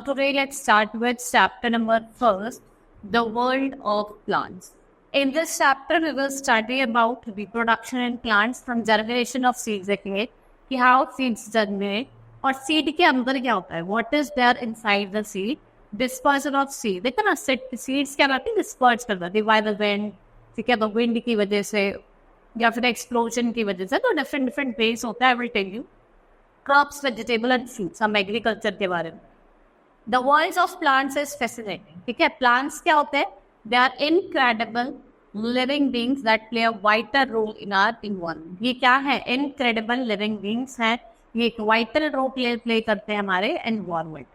today let's start with chapter number first, the world of plants. In this chapter, we will study about reproduction in plants from germination of seeds. देखेंगे कि how seeds germinate और seed के अंदर क्या होता है, what is there inside the seed, dispersion of seed. देखो ना, seeds क्या करती है, disperse करता है by the wind, ठीक है, तो wind की वजह से या फिर explosion की वजह से, तो different ways होता है. I will tell you. Crops, vegetable and fruits, हम agriculture के बारे में. The world of plants is fascinating. ठीक है, plants क्या होते हैं? They are incredible living beings that play a vital role in our environment. ये क्या है? Incredible living beings हैं. ये एक vital role play करते हैं हमारे environment.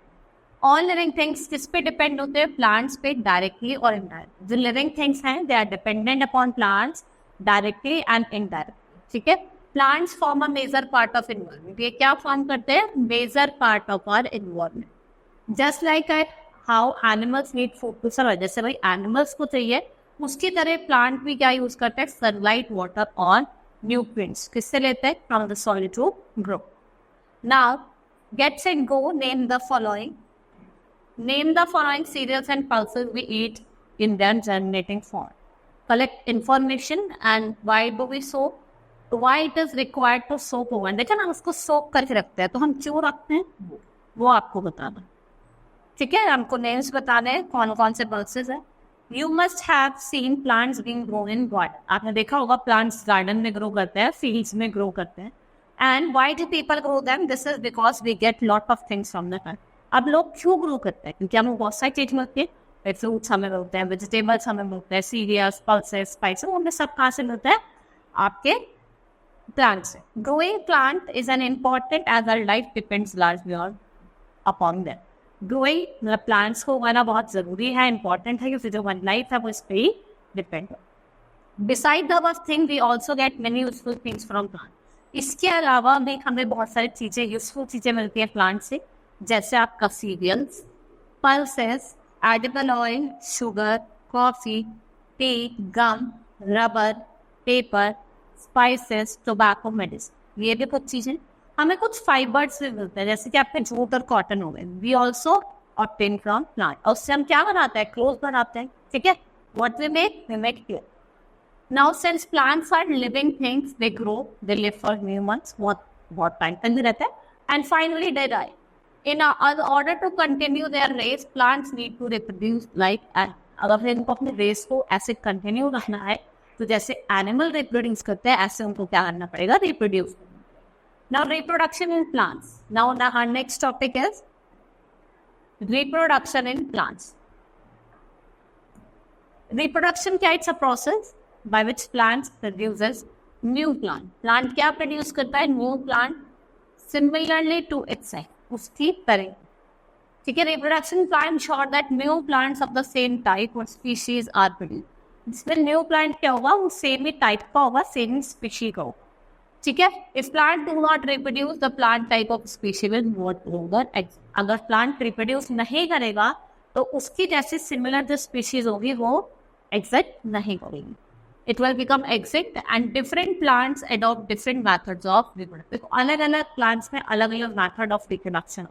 All living things किस पे depend होते हैं? Plants पे directly और indirectly. जो living things हैं, they are dependent upon plants directly and indirectly. ठीक है? Plants form a major part of environment. ये क्या form करते हैं? Major part of our environment. Just like how animals need food to survive. जैसे भाई animals को चाहिए, उसकी तरह प्लांट भी क्या यूज करते हैं? सनलाइट, वाटर और न्यूट्रिएंट्स. किससे लेते हैं? From the soil to grow. Now get set go. Name the following. Name the following cereals and pulses we eat in their germinating form. Collect information and why do we soak. Why it is required to soak oven. देखा ना, उसको सोक करके रखते हैं, तो हम क्यों रखते हैं वो आपको बताना. ठीक है, हमको नेम्स बताने हैं कौन कौन से पल्सेस है. You must have seen plants being grown in garden. आपने देखा होगा प्लांट्स गार्डन में ग्रो करते हैं, फील्ड्स में ग्रो करते हैं. And why do people grow them? This is because we get lot of things from the plant. अब लोग क्यों ग्रो करते हैं? क्योंकि हमें बहुत सारी चीज मिलती है. फ्रूट्स हमें मिलते हैं, वेजिटेबल्स हमें मिलते हैं, सीरियल्स, पल्सेस, स्पाइसेस, उनमें सब कहाँ से मिलते हैं? आपके प्लांट से. Growing plant is an important as our life depends largely on upon them. Growing मतलब प्लांट्स को उगाना बहुत ज़रूरी है, इंपॉर्टेंट है, क्योंकि जो वन लाइफ है वो इस पर ही डिपेंड है. Beside the work thing we also get many useful things from plant. इसके अलावा भी हमें बहुत सारी चीज़ें, यूजफुल चीज़ें मिलती हैं प्लांट से. जैसे आपका cereals, pulses, edible oil, sugar, coffee, tea, gum, rubber, paper, spices, tobacco, medicine. ये भी कुछ चीज़ें. हमें कुछ फाइबर्स भी मिलते हैं, जैसे कि आपके जूट और कॉटन हो गए. We also obtain from plant. और उससे हम क्या बनाते हैं? क्लोथ बनाते हैं. ठीक है, what we make cloth. Now since plants are living things, they grow, they live for new months, बहुत टाइम तक भी रहते हैं, and finally they die. In order to continue their race, plants need to reproduce like. अगर इनको अपने race को ऐसे कंटिन्यू रखना है, तो जैसे एनिमल रिप्रोड्यूस करते हैं, ऐसे उनको क्या करना पड़ेगा? Reproduce. Now reproduction in plants. Now our next topic is reproduction in plants. Reproduction क्या? It's a process by which plants produces new plant. Plant क्या produce करता है? New plant similarly to itself. उसकी तरह. ठीक है, reproduction plant ensure that new plants of the same type or species are produced. जिसमें new plant क्या होगा? वो same ही type का होगा, same species का होगा. ठीक है. If plant do not reproduce, the plant type of species will not grow. अगर प्लांट रिप्रोड्यूस नहीं करेगा, तो उसकी जैसे सिमिलर जो स्पीशीज होगी वो एग्जिस्ट नहीं करेगी. It will become exist and different plants adopt different methods of reproduction. अलग अलग प्लांट्स में अलग अलग मेथड ऑफ रिप्रोडक्शन.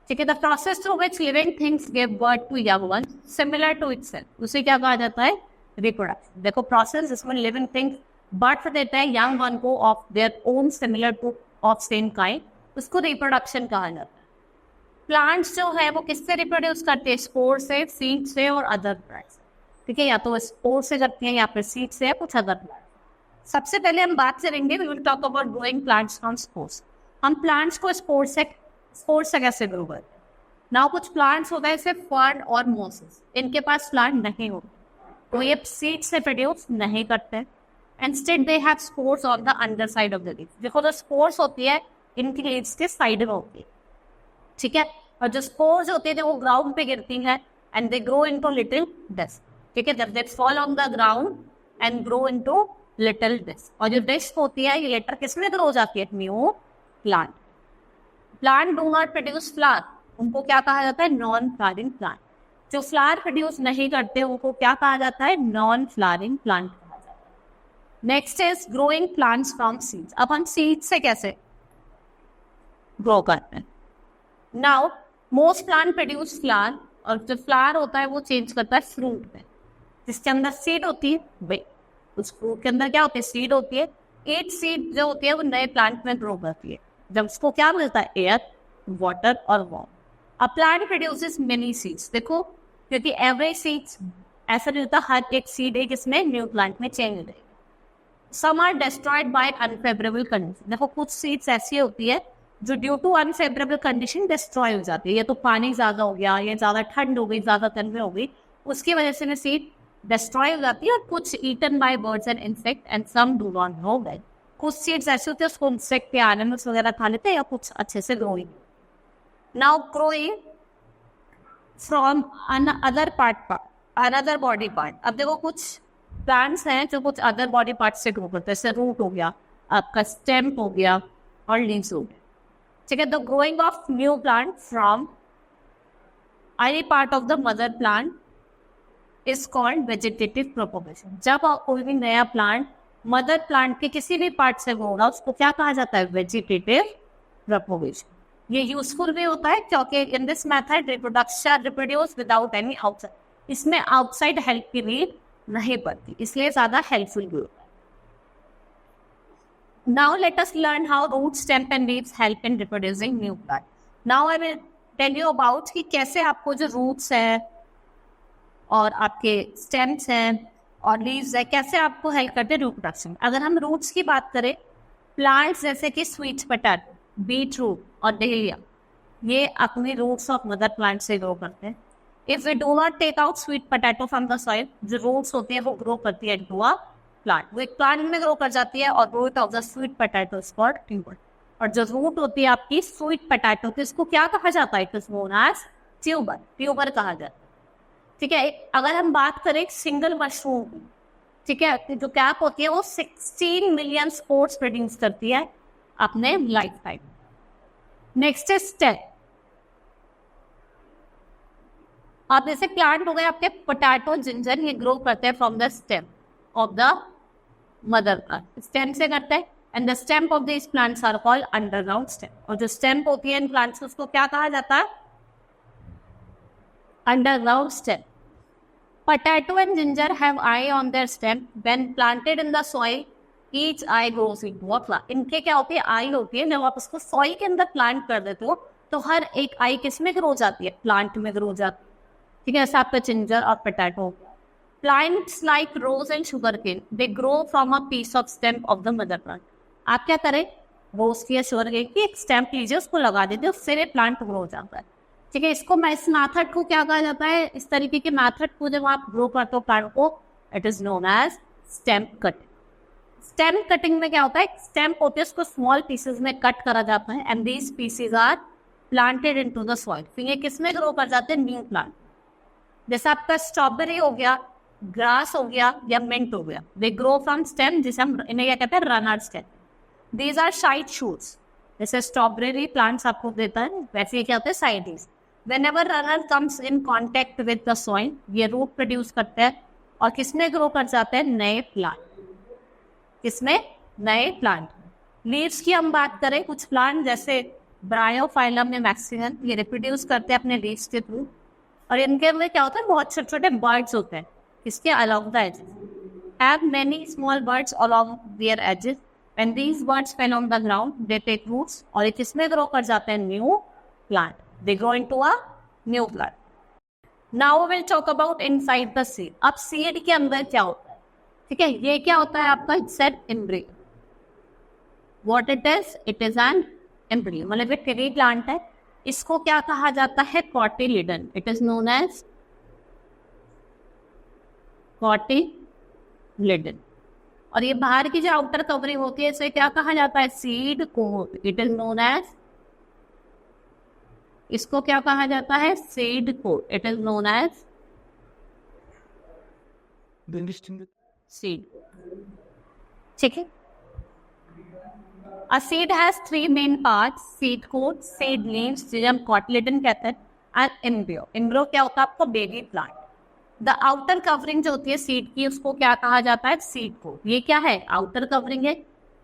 ठीक है. The process through which living things give birth to young ones similar to itself, उसे क्या कहा जाता है? रिप्रोडक्शन. देखो, प्रोसेस जिसमें लिविंग थिंग्स बर्थ देता है यंग वन को of their own similar two of same kind, उसको रिप्रोडक्शन कहा जाता है. प्लांट्स जो है वो किससे रिप्रोड्यूस करते हैं? स्पोर से, सीड से और अदर प्लांट्स. ठीक है, या तो स्पोर से करते हैं या फिर सीड से या कुछ अदर प्लांट. सबसे पहले हम बात करेंगे, we will talk about growing plants from spores. हम प्लांट्स को स्पोर से कैसे ग्रो करते हैं? नाउ कुछ प्लांट्स होता है जैसे फर्न और मॉसेस, इनके पास प्लांट नहीं होते, तो ये सीड से प्रोड्यूस नहीं करते. Instead they have spores on the underside of the leaf. देखो, जो spores होती है इनकी लीव्स के साइड में होती है. ठीक है, और जो spores होते हैं वो ग्राउंड पे गिरती हैं and they grow into little dust. ठीक है, जब they fall on the ground and grow into little dust. और जो dust होती है ये लेटर किसमें ग्रो हो जाती है? New plant. Plant do not produce flower, उनको क्या कहा जाता है? Non flowering plant. जो फ्लावर प्रोड्यूस नहीं करते उनको क्या कहा जाता है? Non flowering plant. Next is growing plants from seeds. अब हम सीड से कैसे ग्रो करते हैं? Now most plant produce flower, और जो फ्लावर होता है वो चेंज करता है फ्रूट में, जिसके अंदर सीड होती है। भाई उस फ्रूट के अंदर क्या होती है? सीड होती है। एट सीड जो होती है वो नए प्लांट में ग्रो करती है, जब उसको क्या मिलता है? एयर, वाटर और warm. A plant produces many seeds. देखो, क्योंकि एवरी सीड्स ऐसा नहीं होता हर एक सीड एक इसमें न्यू प्लांट में चेंज हो जाएगी। Some are destroyed by unfavourable condition. देखो कुछ सीड्स ऐसी होती है जो due to unfavourable condition destroy हो जाती है, या तो पानी ज्यादा हो गया, या ज्यादा ठंड हो गई, ज्यादा गर्मी हो गई, उसकी वजह से सीड डिस्ट्रॉय हो जाती है। और कुछ eaten by birds and insect and some do not know that. कुछ सीड्स ऐसे होते हैं उसको इंसेक्ट या एनिमल्स वगैरह खा लेते हैं, या कुछ अच्छे से growing. Now growing from another another body part. अब देखो कुछ प्लांट्स हैं जो कुछ अदर बॉडी पार्ट से ग्रो करते हैं, जैसे रूट हो गया, आपका स्टेम हो गया, और लीव्स हो गया। ठीक है, the growing of new plant from any part of the mother plant is called vegetative propagation. जब कोई भी नया प्लांट मदर प्लांट के किसी भी पार्ट से ग्रो होगा उसको क्या कहा जाता है? Vegetative propagation. ये यूजफुल भी होता है क्योंकि in this method reproduce without any outside, इसमें आउटसाइड हेल्प की नीड नहीं पड़ती, इसलिए ज्यादा हेल्पफुल भी होता है। Now let us learn how root, stem and leaves help in reproducing new plant. Now I will tell you about कि कैसे आपको जो रूट्स है और आपके स्टेम्स हैं और लीव्स है कैसे आपको हेल्प करते हैं रिप्रोडक्शन। अगर हम रूट्स की बात करें, प्लांट्स जैसे कि स्वीट पोटैटो, बीट रूट और डेलिया, ये अपने रूट्स ऑफ मदर प्लांट से ग्रो करते हैं। If we do not take out sweet potato from the soil, जो रूट्स होती है वो ग्रो करती है इनटू अ प्लांट, वो एक प्लांट में ग्रो कर जाती है, और root of the sweet potato is called tuber. और जो रूट होती है आपकी स्वीट पोटैटो की, इसको क्या कहा जाता है? It is known as tuber, tuber कहा जाता है। ठीक है, अगर हम बात करें सिंगल मशरूम, ठीक है, जो कैप होती है वो 16 मिलियन स्पोर्स प्रोड्यूस करती है अपने लाइफ टाइम। नेक्स्ट है स्टेम। अब जैसे प्लांट हो गए आपके पोटैटो, जिंजर, ये ग्रो करते हैं from the stem of the mother plant, stem से करते हैं। And the stem of this plants are called underground stem. और जो स्टेम होती है इन प्लांट्स उसको क्या कहा जाता है? Underground stem. Potato and ginger have eye on their stem. When planted in the soil, each eye grows into a plant. इनके क्या होती है? आई होती है। जब आप उसको सॉइल के अंदर प्लांट कर देते हो तो हर एक आई किस में ग्रो जाती है? प्लांट में ग्रो जाती है। ठीक है, ऐसा आपका जिंजर और potato. Plants like rose and sugarcane, they grow from a piece of stem of the mother plant. आप क्या करें? रोज की या शुगर केन की एक स्टेम लीजिए, उसको लगा दीजिए, उससे प्लांट ग्रो हो जाता है। ठीक है, इसको मैं इस मैथड को क्या कहा जाता है? इस तरीके के मैथड को जब आप ग्रो करते हो प्लांट को, it is known as stem cutting. Stem cutting में क्या होता है? स्टेम होते हैं उसको स्मॉल पीसेस में कट करा जाता है, and these pieces are planted into the soil. फिर ये किस में ग्रो कर जाते हैं? New plant. जैसे आपका स्ट्रॉबेरी हो गया, ग्रास हो गया, या मिंट हो गया, दे ग्रो फ्रॉम स्टेम, जिसे हम इन्हें क्या कहते हैं? Runner stem. These are side shoots. जैसे स्ट्रॉबेरी प्लांट्स आपको देता है, वैसे ये क्या होते हैं? Sides. Whenever runner comes in contact with the soil, ये रूट प्रोड्यूस करते हैं और किसमें ग्रो कर जाते हैं? नए प्लांट। किसमें? नए प्लांट। लीव्स की हम बात करें, कुछ प्लांट जैसे ब्रायोफाइलम में मैक्सिमम ये रिप्रोड्यूस करते हैं अपने लीव्स के थ्रू, और इनके अंदर क्या होता है? बहुत छोटे छोटे बर्ड्स होते हैं इसके along the edges. Have many small birds along their edges. When these birds fell on the ground, they take roots, और ये किसमें ग्रो कर जाते हैं? New plant. They grow into a new plant. Now we'll talk about inside the seed. अब seed के अंदर क्या होता है? ठीक है, ये क्या होता है आपका? It's an embryo. What it is? It is an embryo. मतलब ये ट्री प्लांट है। इसको क्या कहा जाता है? Cotyledon. It is known as cotyledon. और ये बाहर की जो आउटर कवरिंग होती है इसे क्या कहा जाता है? Seed coat. It is known as, इसको क्या कहा जाता है? Seed coat. It is known as seed. ठीक है, a seed has 3 main parts, seed coat, seed leaves, जिसे हम कोटिलिडन कहते हैं, एंड एम्ब्रियो। एम्ब्रियो क्या होता है? आपको baby plant. The outer covering जो होती है सीड की, उसको क्या कहा जाता है? Seed coat. ये क्या है? आउटर कवरिंग है,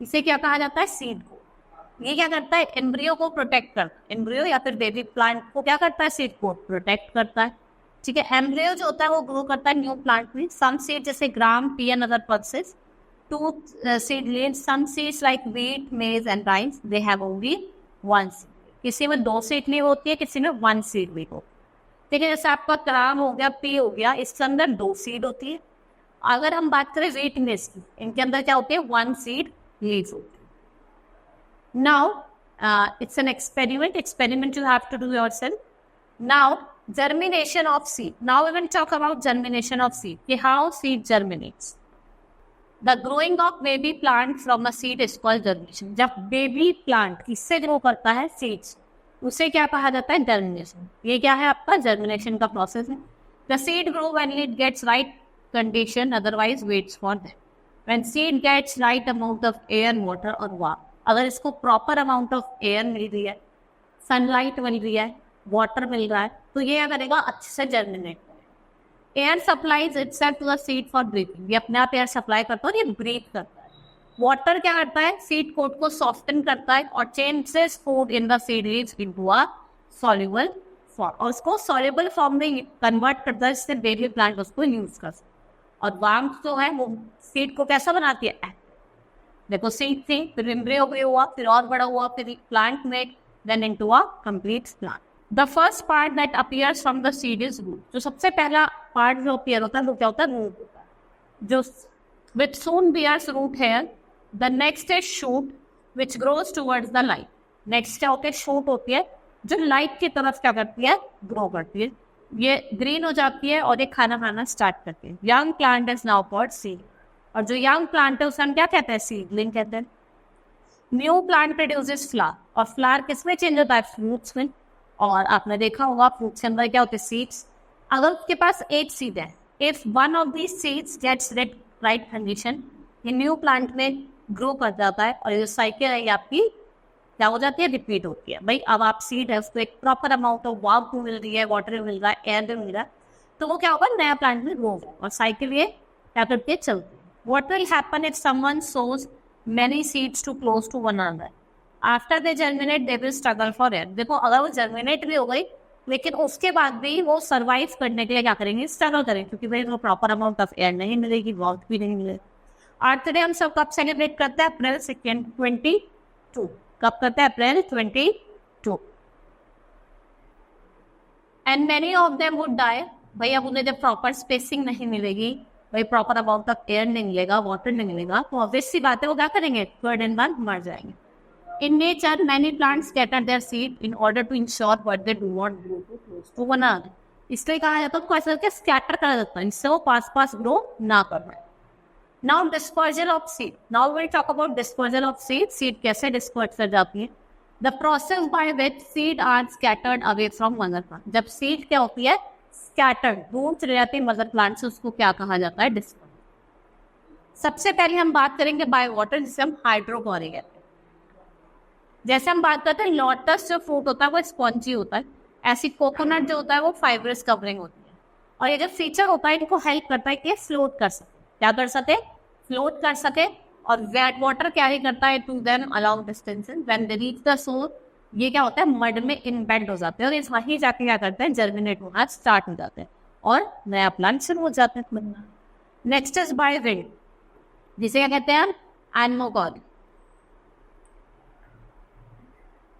इसे क्या कहा जाता है? Seed coat. ये क्या करता है, एम्ब्रियो को प्रोटेक्ट करता है, एम्ब्रियो या फिर बेबी प्लांट को क्या करता है, सीड को प्रोटेक्ट करता है। ठीक है, एम्ब्रियो जो होता है वो ग्रो करता है न्यू प्लांट में। सम सीड जैसे gram, pea and other pulses, two seedlings, some seeds like wheat, maize and rice, they have only one seed. किसी में 2 सीडलिंग होती है, किसी में 1 सीडलिंग होती है। ठीक है, जैसे आपका ग्राम हो गया, पी हो गया, इसके अंदर 2 सीड होती है। अगर हम बात करें व्हीट, मेज की, इनके अंदर क्या होती है, 1 सीड लीव्स होती है। Now, it's an experiment you have to do yourself. Now, germination of seed. Now we will talk about germination of seed. How seed germinates. The growing of baby plant from a seed is called germination. जब baby plant किससे grow करता है, seeds, उसे क्या कहा जाता है, germination. ये क्या है आपका germination का process है. The seed grow when it gets right condition, otherwise waits for them. When seed gets right amount of air, water और warmth. अगर इसको प्रॉपर अमाउंट ऑफ एयर मिल रही है, सनलाइट मिल रही है, वाटर मिल रहा है, तो ये क्या करेगा, अच्छे से जर्मिनेट करेगा। Air supplies itself to the seed for breathing, ये अपने आप एयर सप्लाई करता है और ये ब्रीथ करता है। वाटर क्या करता है, सीड कोट को सॉफ्टन करता है और changes food in the seed leaves into a soluble form, और उसको सॉल्युबल फॉर्म में कन्वर्ट करता है, जिससे बेबी प्लांट उसको यूज कर सकता है। और वार्मथ जो है वो सीड को कैसा बनाती है, देखो सीड थी, फिर एम्ब्रियो हुआ, फिर और बड़ा हुआ, फिर plant made, then into a complete plant. The first part that appears from the seed is root. जो सबसे पहला पार्ट जो अपीयर होता है वो क्या होता है, रूट होता है, जो which soon bears root hair. The next is shoot which grows towards the light. Next क्या होती है, शूट होती है जो लाइट की तरफ क्या करती है, ग्रो करती है। ये ग्रीन हो जाती है और ये खाना खाना स्टार्ट करती है। Young plant is now called seed, और जो यंग प्लांट है उसे हम क्या कहते हैं, सीडलिंग कहते हैं। न्यू प्लांट प्रोड्यूसेस फ्लावर, और फ्लावर किसमें चेंज होता है, फ्रूट्स में। और आपने देखा होगा फ्रूट्स के अंदर क्या होते हैं, सीड्स। अगर उसके पास एक सीड है, if one of these seeds gets right condition, ये न्यू प्लांट में ग्रो कर जाता है और ये साइकिल है ये आपकी क्या हो जाती है, रिपीट होती है। भाई अब आप सीड है उसको एक प्रॉपर अमाउंट ऑफ वार्मथ मिल रही है, वाटर मिल रहा है, एयर भी मिल रहा है, तो वो क्या होगा, नया प्लांट में ग्रो होगा और साइकिल ये क्या करती है, चलती है। What will happen if someone sows many seeds too close to one another? After they germinate, they will struggle for air. देखो अगर वो जर्मिनेट भी हो गई, लेकिन उसके बाद भी वो सर्वाइव करने के लिए क्या करेंगे, स्ट्रगल करेंगे, क्योंकि भाई वो प्रॉपर अमाउंट ऑफ एयर नहीं मिलेगी, वार्मथ भी नहीं मिलेगी। अर्थ डे हम सब कब सेलिब्रेट करते हैं, अप्रैल 22। कब करते हैं, April 22। And many of them would die. भाई अब उन्हें जब प्रॉपर स्पेसिंग नहीं मिलेगी, भाई प्रॉपर अमाउंट ऑफ एयर नहीं मिलेगा, वाटर नहीं मिलेगा, तो ऑब्वियस सी बात है वो क्या करेंगे, थर्ड एंड वन मर जाएंगे। In nature many plants scatter their seed in order to ensure what they do not grow too close to one another. इसलिए कहा जाता है उनको ऐसा करके स्कैटर करा जाता है, इससे वो पास पास ग्रो ना कर पाए। Now dispersal of seed, now will talk about dispersal of seed. Seed कैसे डिस्पर्स कर जाती है, the process by which seed are scattered away from mother plant. जब सीड क्या होती है, स्कैटर्ड, दूर चले जाती है मदर प्लांट से, उसको क्या कहा जाता है, डिस्पर्जल। सबसे पहले हम बात करेंगे बाय वाटर, जिसे हम हाइड्रोपोनिक कहते हैं। जैसे हम बात करते हैं लोटस जो फ्रूट होता है वो स्पॉन्जी होता है, ऐसी कोकोनट जो होता है वो फाइब्रस कवरिंग होती है, और ये जो फीचर होता है इनको हेल्प करता है कि फ्लोट कर सके, क्या कर सके, फ्लोट कर सके। और वेट वाटर क्या ही करता है, to them allow distances when they reach the soil, ये क्या होता है, मड में इम्बेड हो जाते हैं और इस वहीं जाके क्या करते हैं, जर्मिनेट होना स्टार्ट हो जाते हैं और नया प्लांट शुरू हो जाते हैं बनना। नेक्स्ट इज बाय विंड, जिसे क्या कहते हैं, एनमोगॉन।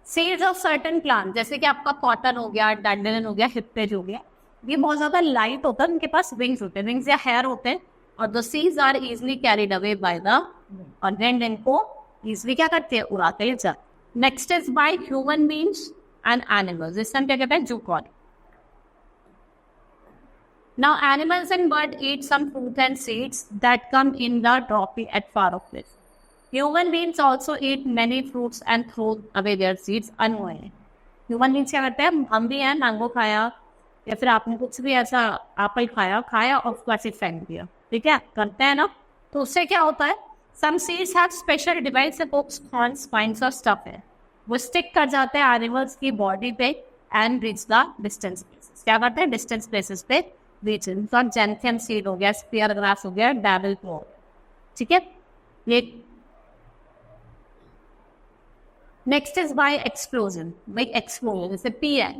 सीड्स ऑफ सर्टेन प्लांट, जैसे कि आपका कॉटन हो गया, डैंडेलियन हो गया, हिप्पेज हो गया, ये बहुत ज्यादा लाइट होता है, उनके पास विंग्स होते हैं, विंग्स या हेयर होते हैं, और the seeds are easily carried away by the, और विंड इनको इजिली क्या करते हैं, उड़ाते हैं जाते। Next is by human beings and animals, जिससे हम क्या कहते हैं, जूकॉन। Now animals and birds eat some fruit and seeds that come in the trophy at far off place. Human beings also eat many fruits and throw away their seeds unknowingly. Human beings क्या करते हैं, हम भी हैं, mango खाया या फिर आपने कुछ भी ऐसा एप्पल खाया और उसको ऐसे फेंक दिया, ठीक है, करते हैं ना, तो उससे क्या होता है, some seeds have special device hooks, thorns, spines और stuff है, वो स्टिक कर जाते हैं एनिमल्स की बॉडी पे and reach the distance places. क्या करते हैं, डिस्टेंस प्लेसेस पे रीच। जेंथियम सीड हो गया, स्पीयर ग्रास हो गया, डैबल प्लो, ठीक है। ये नेक्स्ट इज बाय एक्सप्लोजन. भाई एक्सप्लोजन जैसे पी है,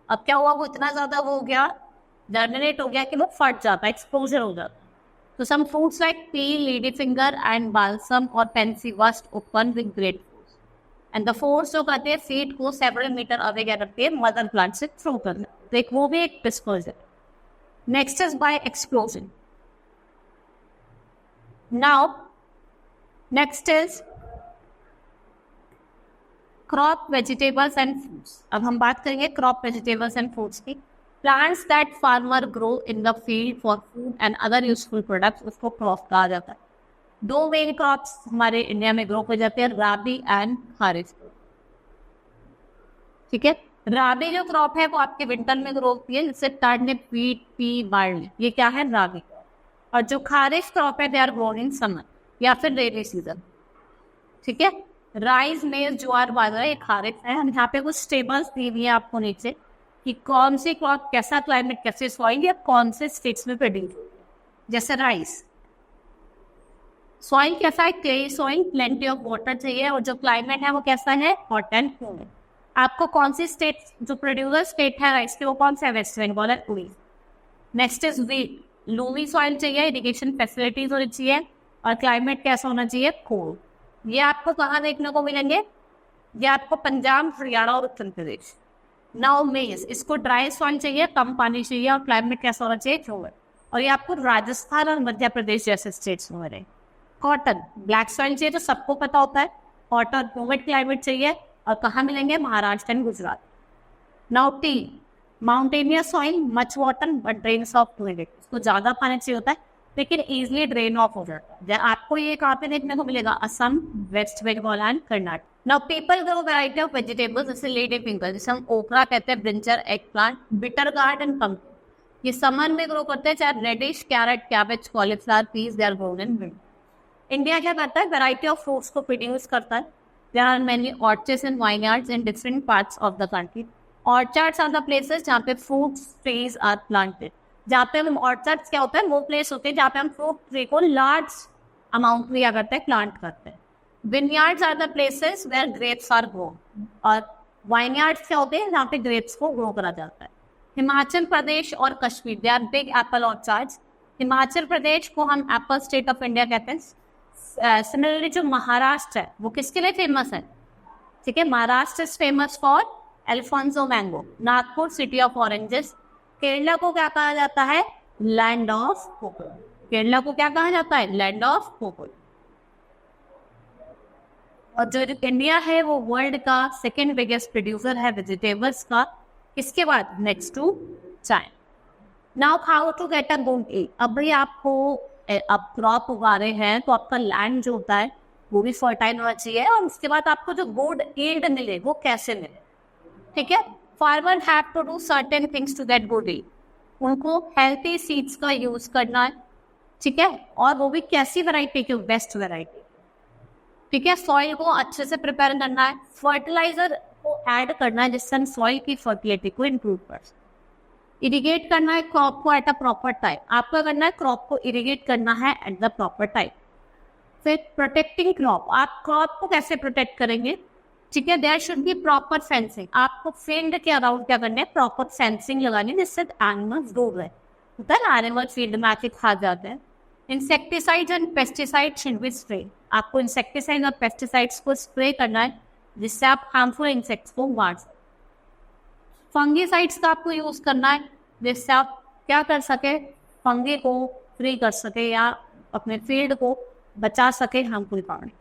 अब क्या हुआ, वो इतना ज्यादा वो हो गया, जर्मिनेट हो गया कि वो फट जाता है, एक्सप्लोजन हो जाता है. तो some fruits like pea, lady finger and balsam और pansy burst open with great force. And the force जो कहते हैं सीड को सेवरल मीटर अवे क्या करती है, मदर प्लांट से थ्रू करना. तो एक वो भी एक dispersion. Next is bye explosion. Now next is crop vegetables and fruits. अब हम बात करेंगे क्रॉप वेजिटेबल्स एंड फ्रूट्स की. Plants that farmer grow in the field for food and other useful products, उसको क्रॉप कहा जाता है. दो मेन क्रॉप्स हमारे इंडिया में ग्रो हो जाते हैं, राबी एंड खारिफ. ठीक है, राबी जो क्रॉप है वो आपके विंटर में ग्रो होती है, जैसे टर्निप, व्हीट, पी, बार्ली, ये क्या है, राबी. और जो खारिफ क्रॉप है they are grown in summer या फिर रेनी सीजन. ठीक है, राइस, मेज, ज्वार, बाजरा ये खारिफ है. हम यहाँ पे कुछ टेबल्स दी हुई है आपको नीचे कि कौन सी क्रॉप कैसा क्लाइमेट, कैसे सॉइल या कौन से स्टेट्स में प्रोड्यूस. जैसे राइस, सॉइल कैसा है, clay soil, plenty of water चाहिए, और जो क्लाइमेट है वो कैसा है, हॉट एंड ह्यूमिड. आपको कौन सी स्टेट, जो प्रोड्यूसर स्टेट है राइस की वो कौन सा है, West Bengal and Orissa. Next is wheat, loamy soil चाहिए, इरिगेशन फैसिलिटीज होनी चाहिए, और क्लाइमेट कैसा होना चाहिए, कोल्ड. ये आपको कहाँ देखने को मिलेंगे, ये आपको पंजाब, हरियाणा और उत्तर प्रदेश. नाउ मेज, इसको ड्राई सॉइल चाहिए, कम पानी चाहिए, और क्लाइमेट कैसा होना चाहिए, ह्यूमिड. और ये आपको राजस्थान और मध्य प्रदेश जैसे स्टेट्स में हो रहे. कॉटन, ब्लैक सॉइल चाहिए, तो सबको पता होता है, कॉटन ह्यूमिड क्लाइमेट चाहिए, और कहाँ मिलेंगे, Maharashtra and Gujarat. Now T, mountainous soil, much water but drains of humidity, इसको ज्यादा पानी चाहिए होता है लेकिन इजिली ड्रेन ऑफ हो जाता है. आपको ये कहाँ पे देखने को मिलेगा, Assam, West Bengal and Karnataka. Now people grow variety of vegetables, जैसे लेडी फिंगर, जैसे हम ओकरा कहते हैं, brinjal, eggplant, bitter gourd and pumpkin, ये समर में ग्रो करते हैं. चाहे radish, carrot, cabbage, cauliflower, peas, they are grown in winter. India क्या करता है, वैरायटी ऑफ फ्रूट्स को प्रोड्यूस करता है. There are many orchards and vineyards in different parts of the country. Orchards are the places जहाँ पे fruits trees are planted. जहाँ पे हम ऑर्चर्ड्स क्या होता है, वो प्लेस होते हैं जहाँ पे हम फ्रूट ट्री को लार्ज अमाउंट में क्या करते हैं, प्लांट करते हैं. Vineyards are the places where grapes are grown, और वाइनयार्ड्स क्या होते हैं जहाँ पे ग्रेप्स को ग्रो करा जाता है. हिमाचल प्रदेश और Kashmir, they are big apple orchards. Himachal Pradesh को हम एप्पल स्टेट ऑफ इंडिया कहते हैं. सिमिलरली जो महाराष्ट्र है वो किसके लिए फेमस है, ठीक है, Maharashtra is famous for Alfonso mango. Nagpur, city of oranges. Kerala को क्या कहा जाता है, लैंड ऑफ कोको. केरला को क्या कहा जाता है, लैंड ऑफ कोको. और जो इंडिया है वो वर्ल्ड का सेकेंड बिगेस्ट प्रोड्यूसर है वेजिटेबल्स का, इसके बाद next to China. Now how to get a good yield. अब भाई आपको अब क्रॉप उगा रहे हैं तो आपका लैंड जो होता है वो भी फर्टाइल होना चाहिए, और उसके बाद आपको जो गुड ईल्ड मिले वो कैसे मिले. ठीक है, farmer have to do certain things to get good yield. उनको हेल्थी सीड्स का यूज करना है, ठीक है, और वो भी कैसी वैरायटी की, बेस्ट वैरायटी. ठीक है, सॉइल को अच्छे से प्रिपेयर करना है, फर्टिलाइजर को ऐड करना है जिससे हम सॉइल की फर्टिलिटी को इम्प्रूव कर सकें. इरिगेट करना है क्रॉप को एट अ प्रॉपर टाइम. आपका करना है क्रॉप को इरिगेट करना है एट द प्रॉपर टाइम. फिर प्रोटेक्टिंग क्रॉप, आप क्रॉप को कैसे प्रोटेक्ट करेंगे, ठीक है, there should be proper fencing. आपको फील्ड के अराउंड क्या करना है, प्रॉपर फेंसिंग लगानी जिससे एनिमल्स दूर रहे. होता है ना, एनिमल फील्ड में आके खा जाते हैं. Insecticides and pesticide should be spray. आपको इंसेक्टिसाइड और पेस्टिसाइड्स को स्प्रे करना है जिससे आप हार्मफुल इंसेक्ट्स को मार सकें. फंगीसाइड्स का आपको यूज करना है जिससे आप क्या कर सके, फंगी को फ्री कर सके या अपने फील्ड को बचा सके हार्मफुल पानी.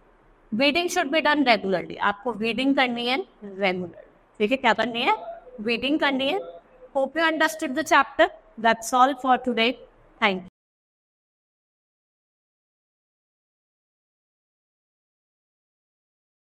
Weeding should be done regularly. आपको वीडिंग करनी है रेगुलर. ठीक है, क्या करनी है, वीडिंग करनी है. Hope you understood the chapter. That's all for today. Thank you.